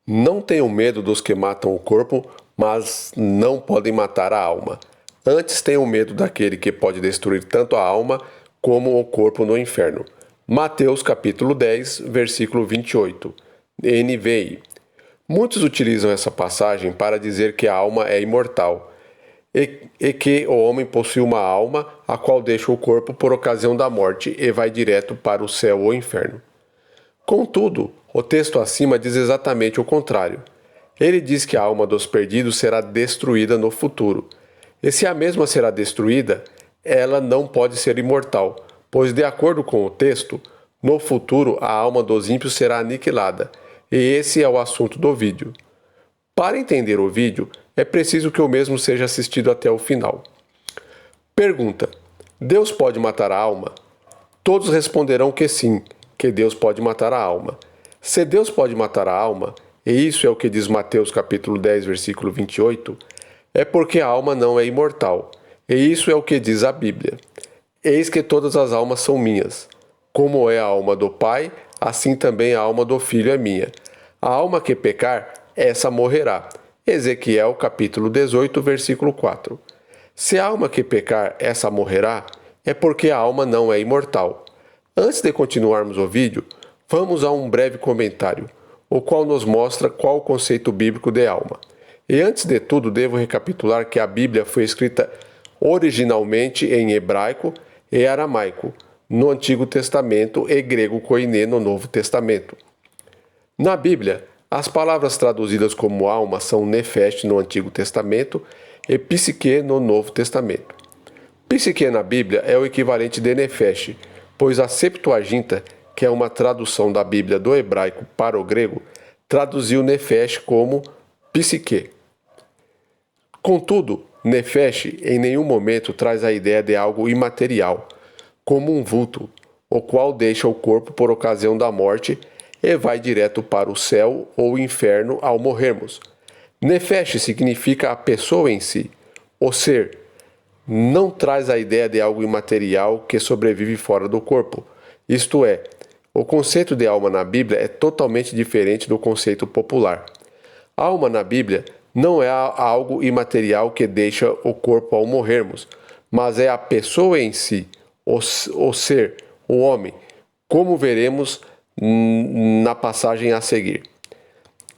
Não tenham medo dos que matam o corpo, mas não podem matar a alma. Antes tenham medo daquele que pode destruir tanto a alma como o corpo no inferno. Mateus capítulo 10, versículo 28. NVI. Muitos utilizam essa passagem para dizer que a alma é imortal e que o homem possui uma alma a qual deixa o corpo por ocasião da morte e vai direto para o céu ou inferno. Contudo, o texto acima diz exatamente o contrário. Ele diz que a alma dos perdidos será destruída no futuro. E se a mesma será destruída, ela não pode ser imortal, pois, de acordo com o texto, no futuro a alma dos ímpios será aniquilada. E esse é o assunto do vídeo. Para entender o vídeo, é preciso que o mesmo seja assistido até o final. Pergunta: Deus pode matar a alma? Todos responderão que sim, que Deus pode matar a alma. Se Deus pode matar a alma, e isso é o que diz Mateus capítulo 10, versículo 28, é porque a alma não é imortal. E isso é o que diz a Bíblia. Eis que todas as almas são minhas. Como é a alma do Pai, assim também a alma do Filho é minha. A alma que pecar, essa morrerá. Ezequiel capítulo 18, versículo 4. Se a alma que pecar, essa morrerá, é porque a alma não é imortal. Antes de continuarmos o vídeo, vamos a um breve comentário, o qual nos mostra qual o conceito bíblico de alma. E antes de tudo, devo recapitular que a Bíblia foi escrita originalmente em hebraico e aramaico, no Antigo Testamento, e grego koiné no Novo Testamento. Na Bíblia, as palavras traduzidas como alma são nefesh no Antigo Testamento e psique no Novo Testamento. Psique na Bíblia é o equivalente de nefesh, pois a Septuaginta, que é uma tradução da Bíblia do hebraico para o grego, traduziu nefesh como psique. Contudo, nefesh em nenhum momento traz a ideia de algo imaterial, como um vulto, o qual deixa o corpo por ocasião da morte e vai direto para o céu ou inferno ao morrermos. Nefesh significa a pessoa em si, o ser. Não traz a ideia de algo imaterial que sobrevive fora do corpo. Isto é, o conceito de alma na Bíblia é totalmente diferente do conceito popular. Alma na Bíblia não é algo imaterial que deixa o corpo ao morrermos, mas é a pessoa em si, o ser, o homem, como veremos na passagem a seguir.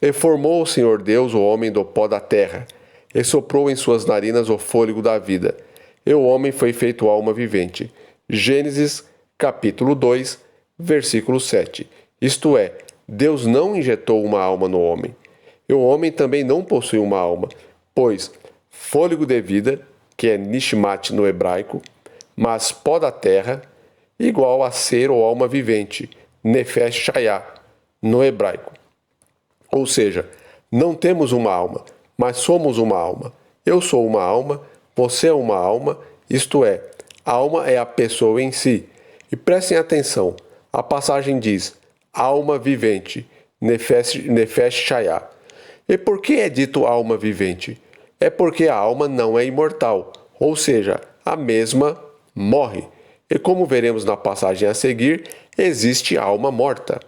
E formou o Senhor Deus o homem do pó da terra, e soprou em suas narinas o fôlego da vida, e o homem foi feito alma vivente. Gênesis capítulo 2, versículo 7. Isto é, Deus não injetou uma alma no homem. E o homem também não possui uma alma, pois fôlego de vida, que é nishmat no hebraico, mas pó da terra, igual a ser ou alma vivente, nefesh shayah, no hebraico. Ou seja, não temos uma alma, mas somos uma alma. Eu sou uma alma, você é uma alma, isto é, a alma é a pessoa em si. E prestem atenção, a passagem diz, alma vivente, nefesh shayah. E por que é dito alma vivente? É porque a alma não é imortal, ou seja, a mesma morre. E como veremos na passagem a seguir, existe alma morta.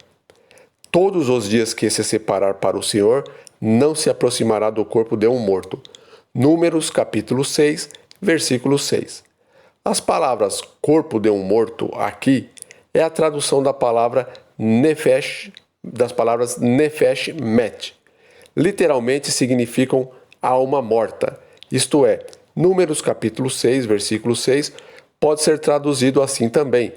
Todos os dias que se separar para o Senhor, não se aproximará do corpo de um morto. Números capítulo 6, versículo 6. As palavras corpo de um morto aqui é a tradução da palavra nefesh, das palavras nefesh met. Literalmente significam alma morta. Isto é, Números capítulo 6, versículo 6, pode ser traduzido assim também.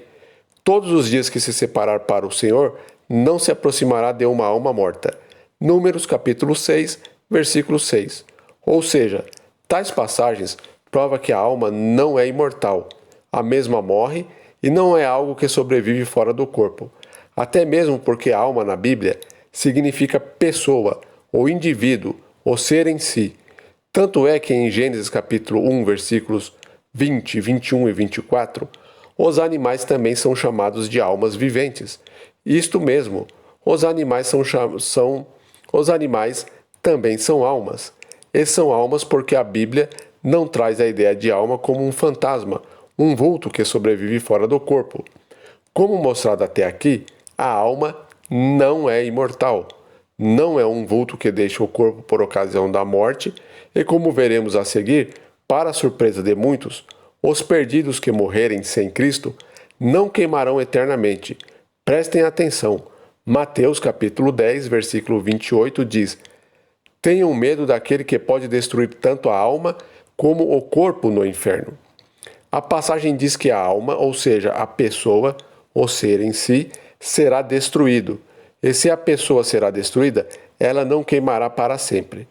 Todos os dias que se separar para o Senhor, não se aproximará de uma alma morta. Números capítulo 6, versículo 6. Ou seja, tais passagens provam que a alma não é imortal. A mesma morre e não é algo que sobrevive fora do corpo. Até mesmo porque a alma na Bíblia significa pessoa, ou indivíduo, o ser em si. Tanto é que em Gênesis capítulo 1, versículos 20, 21 e 24, os animais também são chamados de almas viventes. Isto mesmo, os animais também são almas. E são almas porque a Bíblia não traz a ideia de alma como um fantasma, um vulto que sobrevive fora do corpo. Como mostrado até aqui, a alma não é imortal. não é um vulto que deixa o corpo por ocasião da morte, e como veremos a seguir, para a surpresa de muitos, os perdidos que morrerem sem Cristo não queimarão eternamente. Prestem atenção. Mateus capítulo 10, versículo 28 diz: tenham medo daquele que pode destruir tanto a alma como o corpo no inferno. A passagem diz que a alma, ou seja, a pessoa, o ser em si, será destruído. E se a pessoa será destruída, ela não queimará para sempre.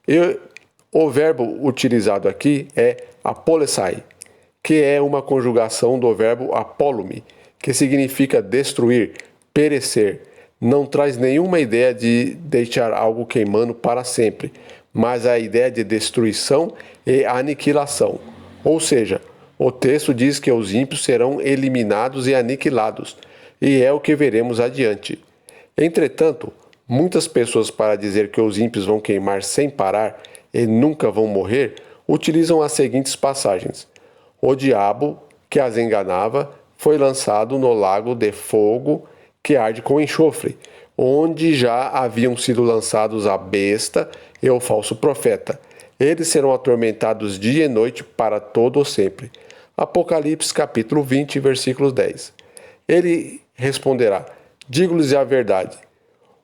E o verbo utilizado aqui é apolesai, que é uma conjugação do verbo apolume, que significa destruir, perecer. Não traz nenhuma ideia de deixar algo queimando para sempre, mas a ideia de destruição e aniquilação. Ou seja, o texto diz que os ímpios serão eliminados e aniquilados, e é o que veremos adiante. Entretanto, muitas pessoas, para dizer que os ímpios vão queimar sem parar e nunca vão morrer, utilizam as seguintes passagens: o diabo, que as enganava, foi lançado no lago de fogo que arde com enxofre, onde já haviam sido lançados a besta e o falso profeta. Eles serão atormentados dia e noite para todo o sempre. Apocalipse capítulo 20, versículos 10. Ele responderá: digo-lhes a verdade.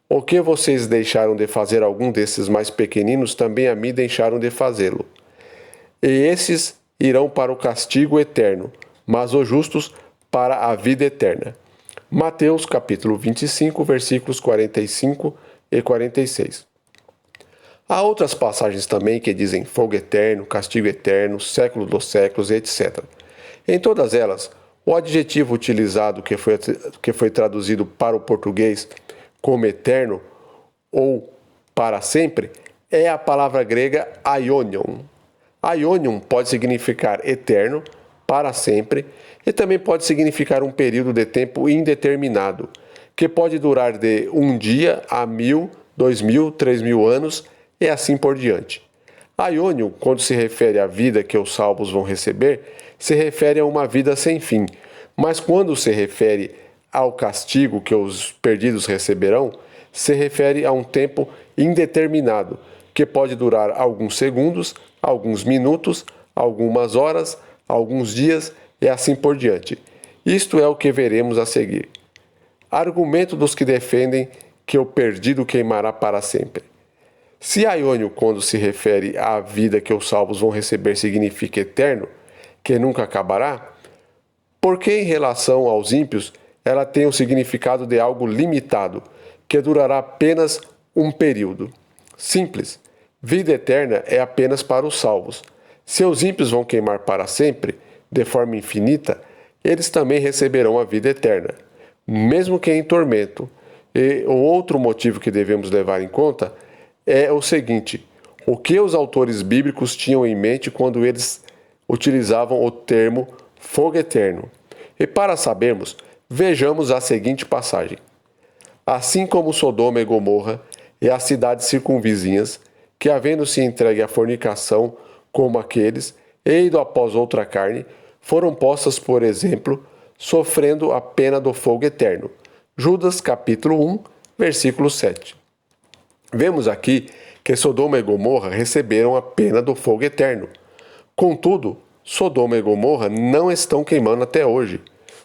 O que vocês deixaram de fazer algum desses mais pequeninos, também a mim deixaram de fazê-lo. E esses irão para o castigo eterno, mas os justos para a vida eterna. Mateus capítulo 25, versículos 45 e 46. Há outras passagens também que dizem fogo eterno, castigo eterno, século dos séculos, etc. Em todas elas, o adjetivo utilizado que foi traduzido para o português como eterno ou para sempre é a palavra grega aionion. Aionion pode significar eterno, para sempre, e também pode significar um período de tempo indeterminado, que pode durar de um dia a 1000, 2000, 3000 anos e assim por diante. Aionion, quando se refere à vida que os salvos vão receber, se refere a uma vida sem fim, mas quando se refere ao castigo que os perdidos receberão, se refere a um tempo indeterminado, que pode durar alguns segundos, alguns minutos, algumas horas, alguns dias e assim por diante. Isto é o que veremos a seguir. Argumento dos que defendem que o perdido queimará para sempre. Se aiônio, quando se refere à vida que os salvos vão receber, significa eterno, que nunca acabará, por que em relação aos ímpios ela tem o significado de algo limitado, que durará apenas um período? Simples. Vida eterna é apenas para os salvos. Se os ímpios vão queimar para sempre, de forma infinita, eles também receberão a vida eterna, mesmo que em tormento. E o outro motivo que devemos levar em conta é o seguinte: o que os autores bíblicos tinham em mente quando eles utilizavam o termo fogo eterno. E para sabermos, vejamos a seguinte passagem: assim como Sodoma e Gomorra e as cidades circunvizinhas, que havendo se entregue à fornicação como aqueles, e ido após outra carne, foram postas por exemplo, sofrendo a pena do fogo eterno. Judas capítulo 1, versículo 7. Vemos aqui que Sodoma e Gomorra receberam a pena do fogo eterno. Contudo, Sodoma e Gomorra não estão queimando até hoje.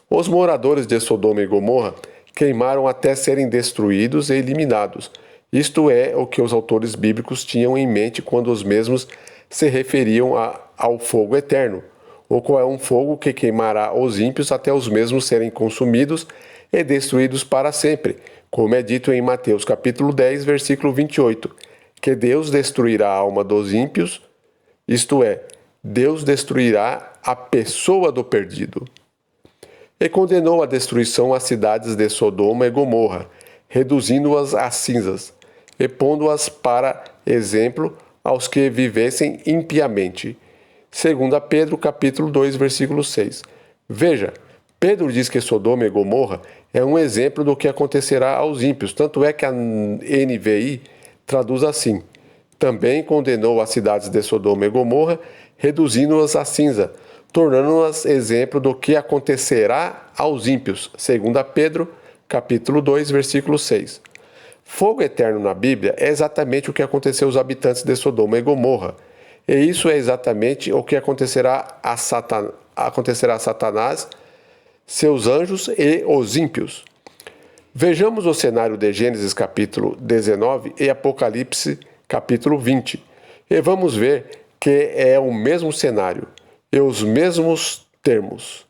Os moradores de Sodoma e Gomorra queimaram até serem destruídos e eliminados. Isto é o que os autores bíblicos tinham em mente quando os mesmos se referiam ao fogo eterno, o qual é um fogo que queimará os ímpios até os mesmos serem consumidos e destruídos para sempre, como é dito em Mateus capítulo 10, versículo 28, que Deus destruirá a alma dos ímpios, isto é, Deus destruirá a pessoa do perdido. E condenou a destruição às cidades de Sodoma e Gomorra, reduzindo-as a cinzas, e pondo-as para exemplo aos que vivessem impiamente. 2 Pedro capítulo 2, versículo 6. Veja, Pedro diz que Sodoma e Gomorra é um exemplo do que acontecerá aos ímpios, tanto é que a NVI traduz assim: também condenou as cidades de Sodoma e Gomorra, reduzindo-as a cinza, tornando-as exemplo do que acontecerá aos ímpios. 2 Pedro capítulo 2, versículo 6. Fogo eterno na Bíblia é exatamente o que aconteceu aos habitantes de Sodoma e Gomorra. E isso é exatamente o que acontecerá a Satanás, seus anjos e os ímpios. Vejamos o cenário de Gênesis capítulo 19 e Apocalipse capítulo 20. E vamos ver que é o mesmo cenário e os mesmos termos.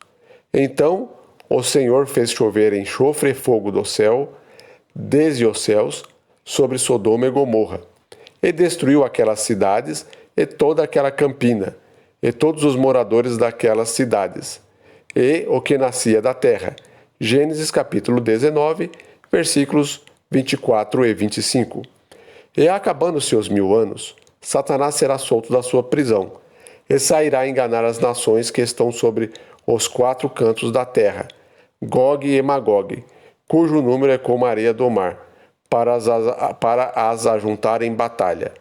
Então o Senhor fez chover enxofre e fogo do céu, desde os céus, sobre Sodoma e Gomorra, e destruiu aquelas cidades e toda aquela campina, e todos os moradores daquelas cidades, e o que nascia da terra. Gênesis capítulo 19, versículos 24 e 25. E acabando-se os 1000 anos, Satanás será solto da sua prisão, e sairá a enganar as nações que estão sobre os 4 cantos da terra, Gog e Magog, cujo número é como a areia do mar, para as ajuntar em batalha.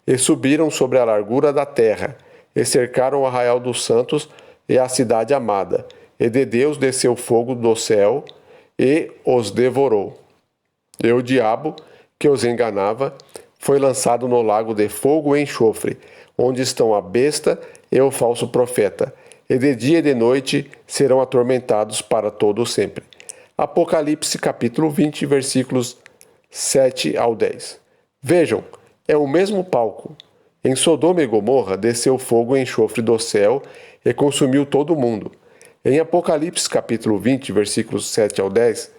E subiram sobre a largura da terra, e cercaram o arraial dos santos e a cidade amada, e de Deus desceu fogo do céu, e os devorou. E o diabo, que os enganava, foi lançado no lago de fogo e enxofre, onde estão a besta e o falso profeta, e de dia e de noite serão atormentados para todo o sempre. Apocalipse capítulo 20, versículos 7 ao 10. Vejam, é o mesmo palco. Em Sodoma e Gomorra desceu fogo e enxofre do céu e consumiu todo o mundo. Em Apocalipse capítulo 20, versículos 7 ao 10,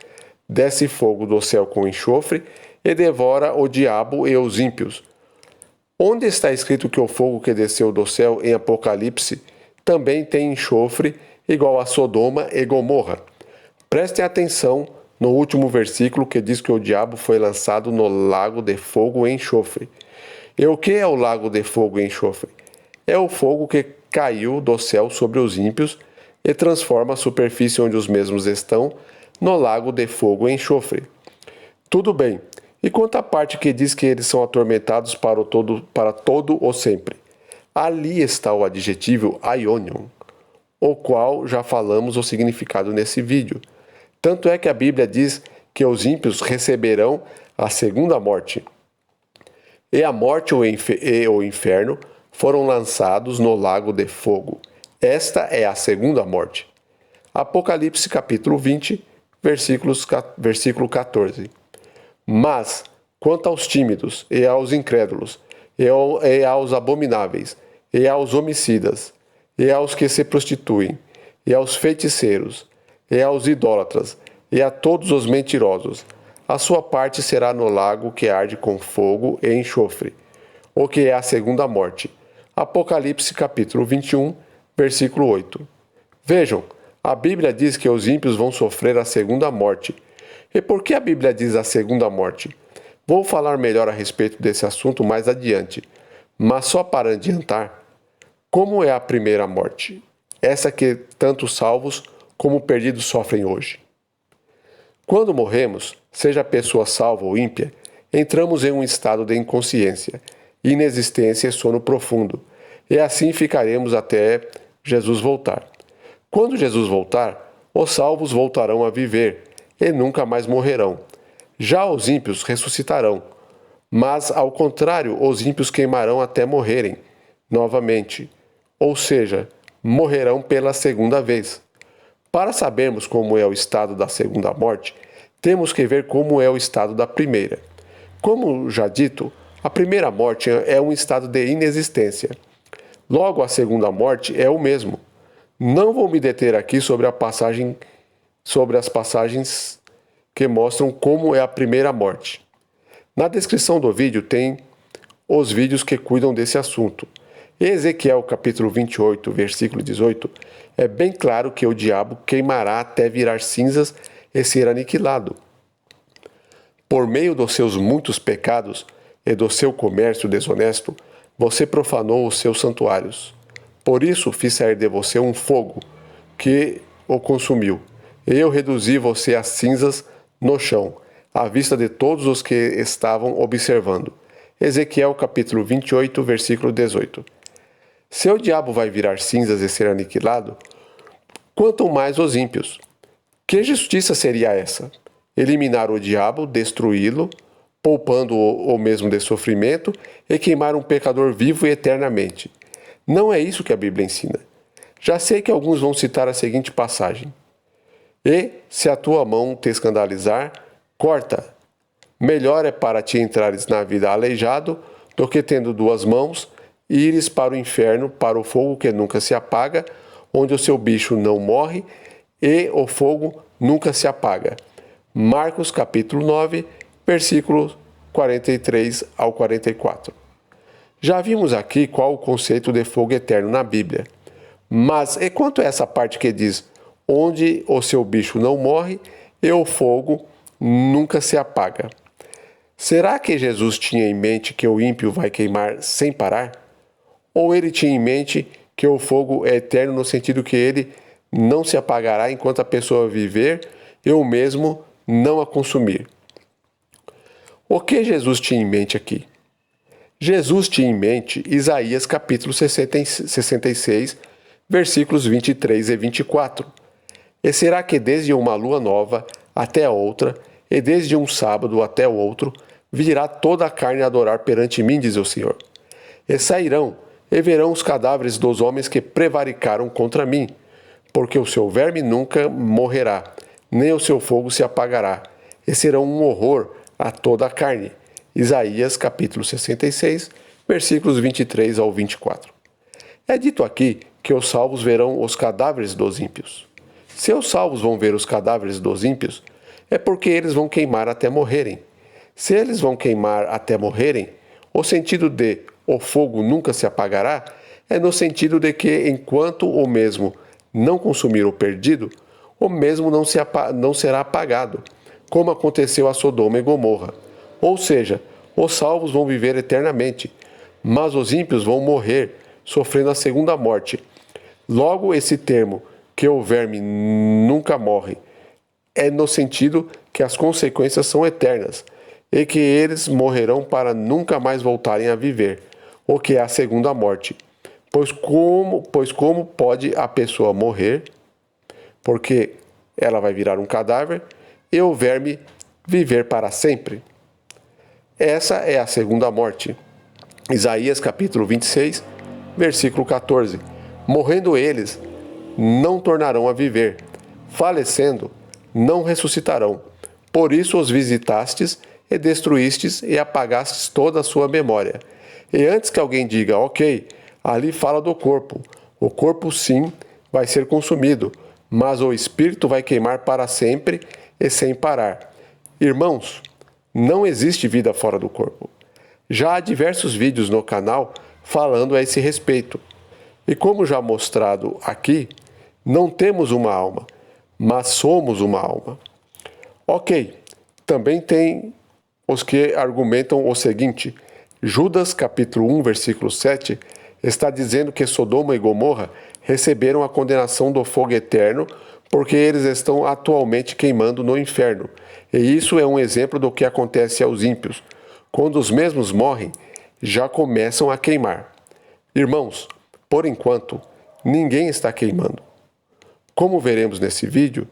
desce fogo do céu com enxofre e devora o diabo e os ímpios. Onde está escrito que o fogo que desceu do céu em Apocalipse também tem enxofre igual a Sodoma e Gomorra? Prestem atenção no último versículo que diz que o diabo foi lançado no lago de fogo e enxofre. E o que é o lago de fogo e enxofre? É o fogo que caiu do céu sobre os ímpios e transforma a superfície onde os mesmos estão no lago de fogo e enxofre. Tudo bem. E quanto à parte que diz que eles são atormentados para todo o sempre? Ali está o adjetivo aionion, o qual já falamos o significado nesse vídeo. Tanto é que a Bíblia diz que os ímpios receberão a segunda morte. E a morte e o inferno foram lançados no lago de fogo. Esta é a segunda morte. Apocalipse capítulo 20, versículo 14. Mas, quanto aos tímidos, e aos incrédulos, e aos abomináveis, e aos homicidas, e aos que se prostituem, e aos feiticeiros, e aos idólatras, e a todos os mentirosos, a sua parte será no lago que arde com fogo e enxofre, o que é a segunda morte. Apocalipse capítulo 21, versículo 8. Vejam, a Bíblia diz que os ímpios vão sofrer a segunda morte. E por que a Bíblia diz a segunda morte? Vou falar melhor a respeito desse assunto mais adiante, mas só para adiantar, como é a primeira morte? Essa que tanto salvos como perdidos sofrem hoje. Quando morremos, seja a pessoa salva ou ímpia, entramos em um estado de inconsciência, inexistência e sono profundo, e assim ficaremos até Jesus voltar. Quando Jesus voltar, os salvos voltarão a viver e nunca mais morrerão. Já os ímpios ressuscitarão, mas, ao contrário, os ímpios queimarão até morrerem novamente, ou seja, morrerão pela segunda vez. Para sabermos como é o estado da segunda morte, temos que ver como é o estado da primeira. Como já dito, a primeira morte é um estado de inexistência. Logo, a segunda morte é o mesmo. Não vou me deter aqui sobre as passagens que mostram como é a primeira morte. Na descrição do vídeo tem os vídeos que cuidam desse assunto. Ezequiel capítulo 28, versículo 18, é bem claro que o diabo queimará até virar cinzas e ser aniquilado. Por meio dos seus muitos pecados e do seu comércio desonesto, você profanou os seus santuários. Por isso fiz sair de você um fogo que o consumiu. E eu reduzi você a cinzas no chão, à vista de todos os que estavam observando. Ezequiel capítulo 28, versículo 18. Se o diabo vai virar cinzas e ser aniquilado, quanto mais os ímpios. Que justiça seria essa? Eliminar o diabo, destruí-lo, poupando-o ou mesmo de sofrimento, e queimar um pecador vivo e eternamente. Não é isso que a Bíblia ensina. Já sei que alguns vão citar a seguinte passagem: E, se a tua mão te escandalizar, corta. Melhor é para ti entrares na vida aleijado, do que tendo duas mãos, ires para o inferno, para o fogo que nunca se apaga, onde o seu bicho não morre, e o fogo nunca se apaga. Marcos capítulo 9, versículos 43 ao 44. Já vimos aqui qual o conceito de fogo eterno na Bíblia. Mas e quanto a essa parte que diz, onde o seu bicho não morre e o fogo nunca se apaga? Será que Jesus tinha em mente que o ímpio vai queimar sem parar? Ou ele tinha em mente que o fogo é eterno no sentido que ele não se apagará enquanto a pessoa viver e o mesmo não a consumir? O que Jesus tinha em mente aqui? Jesus tinha em mente Isaías capítulo 66, versículos 23 e 24. E será que desde uma lua nova até a outra, e desde um sábado até o outro, virá toda a carne a adorar perante mim, diz o Senhor. E sairão, e verão os cadáveres dos homens que prevaricaram contra mim, porque o seu verme nunca morrerá, nem o seu fogo se apagará, e serão um horror a toda a carne. Isaías capítulo 66, versículos 23 ao 24. É dito aqui que os salvos verão os cadáveres dos ímpios. Se os salvos vão ver os cadáveres dos ímpios, é porque eles vão queimar até morrerem. Se eles vão queimar até morrerem, o sentido de o fogo nunca se apagará é no sentido de que enquanto o mesmo não consumir o perdido, o mesmo não será apagado, como aconteceu a Sodoma e Gomorra. Ou seja, os salvos vão viver eternamente, mas os ímpios vão morrer, sofrendo a segunda morte. Logo, esse termo, que o verme nunca morre, é no sentido que as consequências são eternas, e que eles morrerão para nunca mais voltarem a viver, o que é a segunda morte. Pois como pode a pessoa morrer? Porque ela vai virar um cadáver, e o verme viver para sempre. Essa é a segunda morte. Isaías capítulo 26, versículo 14. Morrendo eles, não tornarão a viver. Falecendo, não ressuscitarão. Por isso os visitastes e destruístes e apagastes toda a sua memória. E antes que alguém diga, ok, ali fala do corpo. O corpo sim vai ser consumido, mas o espírito vai queimar para sempre e sem parar. Irmãos, não existe vida fora do corpo. Já há diversos vídeos no canal falando a esse respeito. E como já mostrado aqui, não temos uma alma, mas somos uma alma. Ok, também tem os que argumentam o seguinte: Judas capítulo 1, versículo 7, está dizendo que Sodoma e Gomorra receberam a condenação do fogo eterno porque eles estão atualmente queimando no inferno. E isso é um exemplo do que acontece aos ímpios. Quando os mesmos morrem, já começam a queimar. Irmãos, por enquanto, ninguém está queimando. Como veremos nesse vídeo,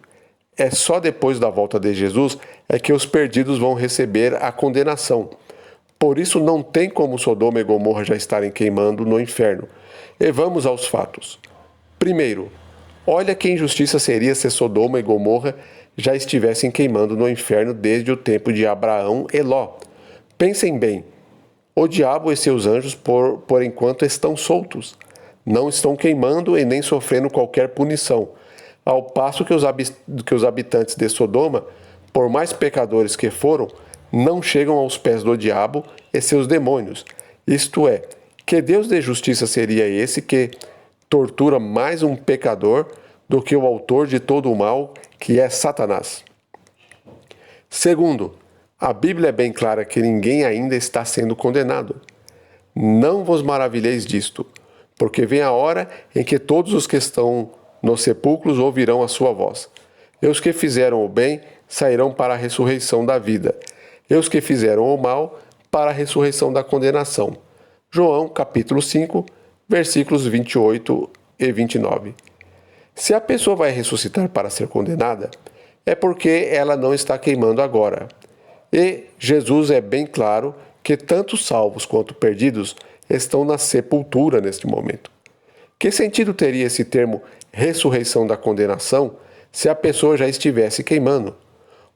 é só depois da volta de Jesus é que os perdidos vão receber a condenação. Por isso não tem como Sodoma e Gomorra já estarem queimando no inferno. E vamos aos fatos. Primeiro, olha que injustiça seria se Sodoma e Gomorra já estivessem queimando no inferno desde o tempo de Abraão e Ló. Pensem bem, o diabo e seus anjos por enquanto estão soltos. Não estão queimando e nem sofrendo qualquer punição. Ao passo que os habitantes de Sodoma, por mais pecadores que foram, não chegam aos pés do diabo e seus demônios. Isto é, que Deus de justiça seria esse que tortura mais um pecador do que o autor de todo o mal, que é Satanás. Segundo, a Bíblia é bem clara que ninguém ainda está sendo condenado. Não vos maravilheis disto, porque vem a hora em que todos os que estão nos sepulcros ouvirão a sua voz. E os que fizeram o bem sairão para a ressurreição da vida, e os que fizeram o mal para a ressurreição da condenação. João capítulo 5, versículos 28 e 29. Se a pessoa vai ressuscitar para ser condenada, é porque ela não está queimando agora. E Jesus é bem claro que tanto salvos quanto perdidos estão na sepultura neste momento. Que sentido teria esse termo ressurreição da condenação se a pessoa já estivesse queimando?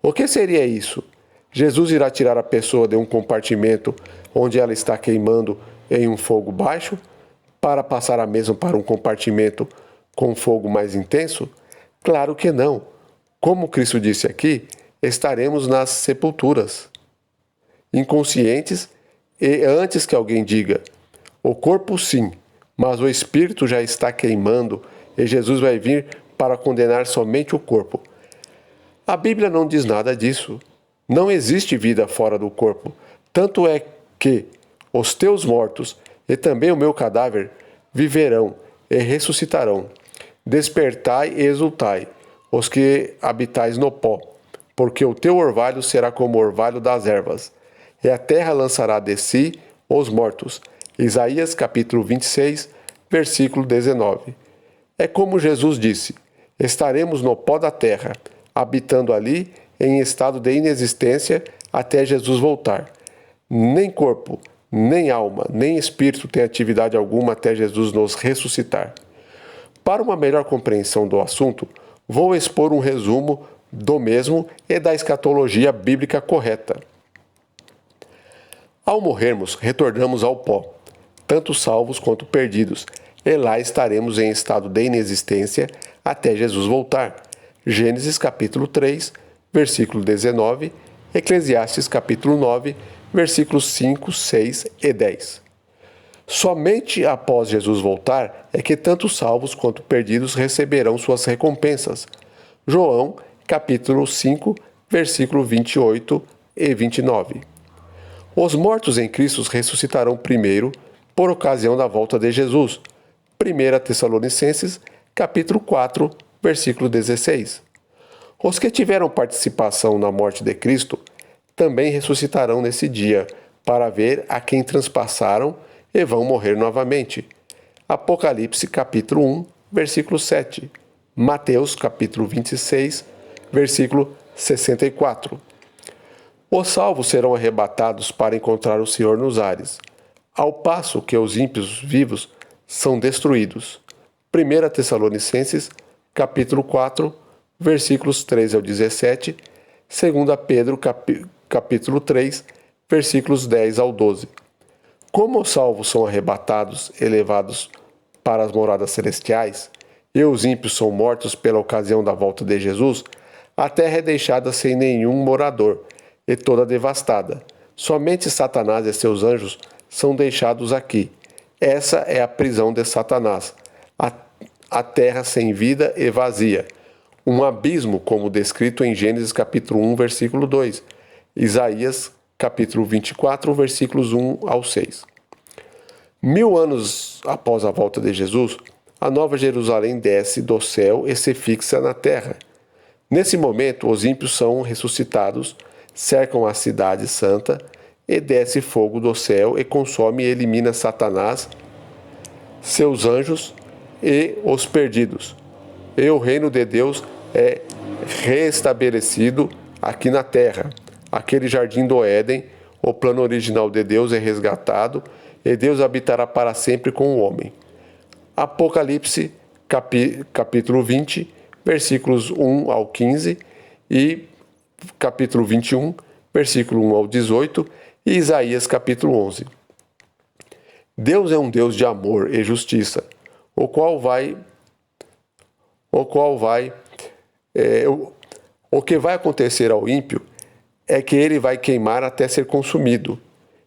O que seria isso? Jesus irá tirar a pessoa de um compartimento onde ela está queimando em um fogo baixo para passar a mesma para um compartimento com fogo mais intenso? Claro que não. Como Cristo disse aqui, estaremos nas sepulturas, inconscientes, e antes que alguém diga, o corpo sim, mas o espírito já está queimando e Jesus vai vir para condenar somente o corpo. A Bíblia não diz nada disso. Não existe vida fora do corpo. Tanto é que os teus mortos e também o meu cadáver viverão e ressuscitarão. Despertai e exultai, os que habitais no pó, porque o teu orvalho será como o orvalho das ervas, e a terra lançará de si os mortos. Isaías capítulo 26, versículo 19. É como Jesus disse, estaremos no pó da terra, habitando ali em estado de inexistência até Jesus voltar. Nem corpo, nem alma, nem espírito tem atividade alguma até Jesus nos ressuscitar. Para uma melhor compreensão do assunto, vou expor um resumo do mesmo e da escatologia bíblica correta. Ao morrermos, retornamos ao pó, tanto salvos quanto perdidos, e lá estaremos em estado de inexistência até Jesus voltar. Gênesis capítulo 3, versículo 19, Eclesiastes capítulo 9, versículos 5, 6 e 10. Somente após Jesus voltar é que tanto salvos quanto perdidos receberão suas recompensas. João capítulo 5, versículo 28 e 29. Os mortos em Cristo ressuscitarão primeiro por ocasião da volta de Jesus. 1 Tessalonicenses, capítulo 4, versículo 16. Os que tiveram participação na morte de Cristo também ressuscitarão nesse dia, para ver a quem transpassaram e vão morrer novamente. Apocalipse, capítulo 1, versículo 7. Mateus, capítulo 26, versículo 64. Os salvos serão arrebatados para encontrar o Senhor nos ares, ao passo que os ímpios vivos são destruídos. 1 Tessalonicenses, capítulo 4, versículos 13 ao 17, 2 Pedro, capítulo 3, versículos 10 ao 12. Como os salvos são arrebatados e levados para as moradas celestiais, e os ímpios são mortos pela ocasião da volta de Jesus, a terra é deixada sem nenhum morador e toda devastada. Somente Satanás e seus anjos são deixados aqui. Essa é a prisão de Satanás, a terra sem vida e vazia. Um abismo, como descrito em Gênesis capítulo 1, versículo 2, Isaías capítulo 24, versículos 1 ao 6. 1000 anos após a volta de Jesus, a Nova Jerusalém desce do céu e se fixa na terra. Nesse momento, os ímpios são ressuscitados, cercam a cidade santa e desce fogo do céu e consome e elimina Satanás, seus anjos e os perdidos. E o reino de Deus é reestabelecido aqui na terra. Aquele jardim do Éden, o plano original de Deus é resgatado e Deus habitará para sempre com o homem. Apocalipse, capítulo 20, versículos 1 ao 15 e capítulo 21, versículo 1 ao 18 e Isaías, capítulo 11. Deus é um Deus de amor e justiça, o que vai acontecer ao ímpio é que ele vai queimar até ser consumido.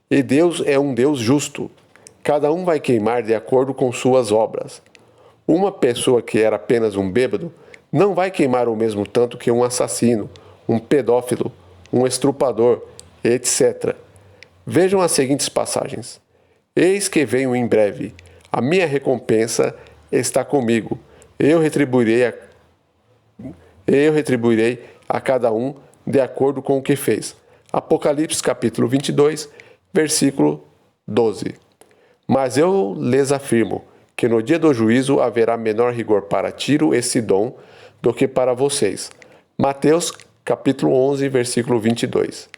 E Deus é um Deus justo. Cada um vai queimar de acordo com suas obras. Uma pessoa que era apenas um bêbado não vai queimar o mesmo tanto que um assassino, um pedófilo, um estrupador, etc. Vejam as seguintes passagens. Eis que venho em breve. A minha recompensa está comigo. Eu retribuirei a cada um de acordo com o que fez. Apocalipse capítulo 22, versículo 12. Mas eu lhes afirmo que no dia do juízo haverá menor rigor para Tiro e Sidom do que para vocês. Mateus capítulo 11, versículo 22.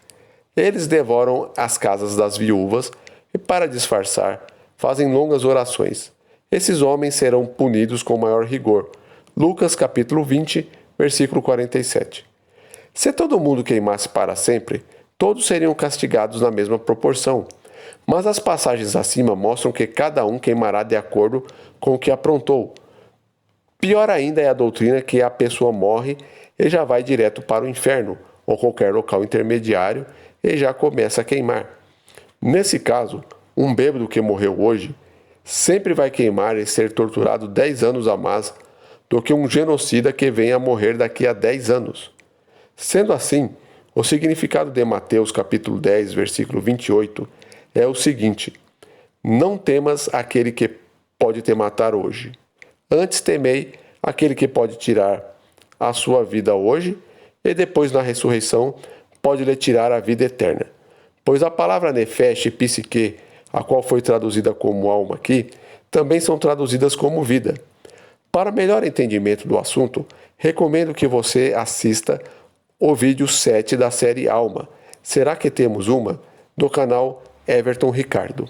Eles devoram as casas das viúvas e, para disfarçar, fazem longas orações. Esses homens serão punidos com maior rigor. Lucas capítulo 20, versículo 47. Se todo mundo queimasse para sempre, todos seriam castigados na mesma proporção. Mas as passagens acima mostram que cada um queimará de acordo com o que aprontou. Pior ainda é a doutrina que a pessoa morre e já vai direto para o inferno, ou qualquer local intermediário, e já começa a queimar. Nesse caso, um bêbado que morreu hoje sempre vai queimar e ser torturado 10 anos a mais do que um genocida que venha a morrer daqui a 10 anos. Sendo assim, o significado de Mateus capítulo 10, versículo 28 é o seguinte: não temas aquele que pode te matar hoje. Antes temei aquele que pode tirar a sua vida hoje e depois na ressurreição pode lhe tirar a vida eterna. Pois a palavra nefesh e psique, a qual foi traduzida como alma aqui, também são traduzidas como vida. Para melhor entendimento do assunto, recomendo que você assista o vídeo 7 da série Alma. Será que temos uma? Do canal Everton Ricardo.